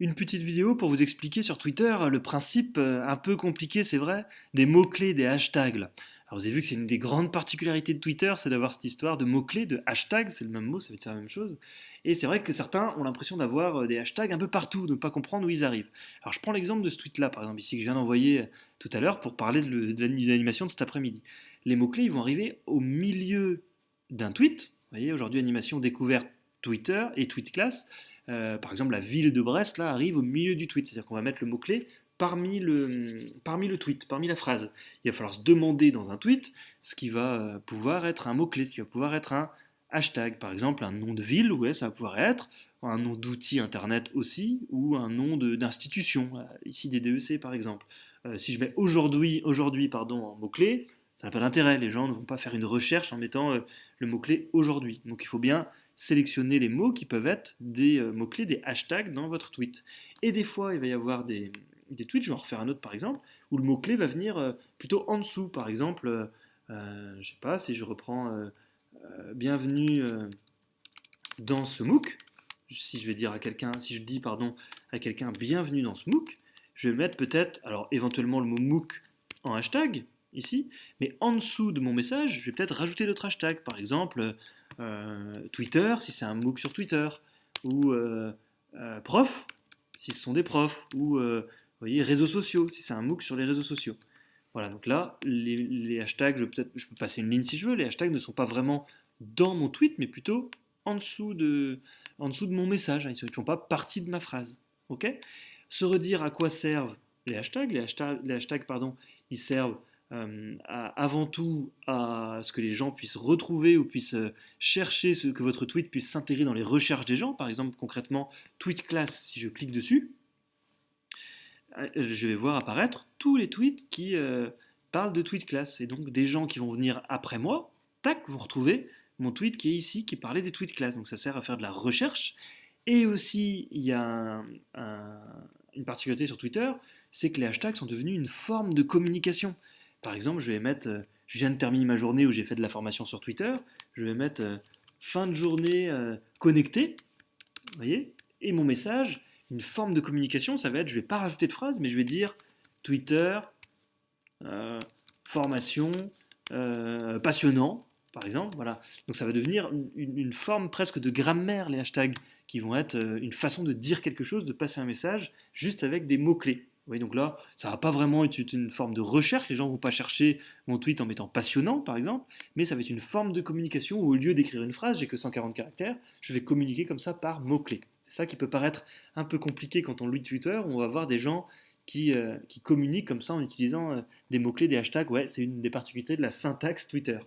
Une petite vidéo pour vous expliquer sur Twitter le principe un peu compliqué, c'est vrai, des mots-clés, des hashtags, là. Alors vous avez vu que c'est une des grandes particularités de Twitter, c'est d'avoir cette histoire de mots-clés, de hashtags, c'est le même mot, ça veut dire la même chose. Et c'est vrai que certains ont l'impression d'avoir des hashtags un peu partout, de ne pas comprendre où ils arrivent. Alors je prends l'exemple de ce tweet-là, par exemple, ici que je viens d'envoyer tout à l'heure pour parler de l'animation de cet après-midi. Les mots-clés, ils vont arriver au milieu d'un tweet. Vous voyez, aujourd'hui, animation découverte Twitter et tweet class. Par exemple, la ville de Brest là, arrive au milieu du tweet, c'est-à-dire qu'on va mettre le mot-clé parmi le tweet, parmi la phrase. Il va falloir se demander dans un tweet ce qui va pouvoir être un mot-clé, ce qui va pouvoir être un hashtag. Par exemple, un nom de ville, ouais, ça va pouvoir être un nom d'outil internet aussi, ou un nom d'institution, ici des DEC par exemple. Si je mets aujourd'hui pardon, en mot-clé, ça n'a pas d'intérêt, les gens ne vont pas faire une recherche en mettant le mot-clé aujourd'hui. Donc il faut bien sélectionner les mots qui peuvent être des mots-clés, des hashtags dans votre tweet. Et des fois, il va y avoir des tweets, je vais en refaire un autre par exemple, où le mot-clé va venir plutôt en dessous. Par exemple, je sais pas, si je reprends bienvenue dans ce MOOC, si je vais dire à quelqu'un, si je dis pardon à quelqu'un bienvenue dans ce MOOC, je vais mettre peut-être, alors éventuellement le mot MOOC en hashtag ici, mais en dessous de mon message, je vais peut-être rajouter d'autres hashtags, par exemple Twitter si c'est un MOOC sur Twitter, ou prof si ce sont des profs, ou vous voyez, réseaux sociaux si c'est un MOOC sur les réseaux sociaux. Voilà, donc là, les hashtags, je peux passer une ligne si je veux, les hashtags ne sont pas vraiment dans mon tweet, mais plutôt en dessous de mon message. Ils ne font pas partie de ma phrase. Ok. Se redire à quoi servent les hashtags pardon, ils servent avant tout à ce que les gens puissent retrouver ou puissent chercher que votre tweet puisse s'intégrer dans les recherches des gens. Par exemple, concrètement, tweet class, si je clique dessus, je vais voir apparaître tous les tweets qui parlent de tweet class. Et donc des gens qui vont venir après moi, tac, vous retrouvez mon tweet qui est ici, qui parlait des tweets class. Donc ça sert à faire de la recherche. Et aussi, il y a une particularité sur Twitter, c'est que les hashtags sont devenus une forme de communication. Par exemple, je vais mettre, je viens de terminer ma journée où j'ai fait de la formation sur Twitter, je vais mettre fin de journée connectée, vous voyez, et mon message, une forme de communication, ça va être, je ne vais pas rajouter de phrase, mais je vais dire Twitter, euh, formation, passionnant, par exemple. Voilà. Donc ça va devenir une forme presque de grammaire, les hashtags, qui vont être une façon de dire quelque chose, de passer un message, juste avec des mots-clés. Vous voyez, donc là, ça va pas vraiment être une forme de recherche, les gens vont pas chercher mon tweet en mettant passionnant, par exemple, mais ça va être une forme de communication où au lieu d'écrire une phrase, j'ai que 140 caractères, je vais communiquer comme ça par mots-clés. C'est ça qui peut paraître un peu compliqué quand on lit Twitter, où on va voir des gens qui communiquent comme ça en utilisant des mots-clés, des hashtags. Ouais, c'est une des particularités de la syntaxe Twitter.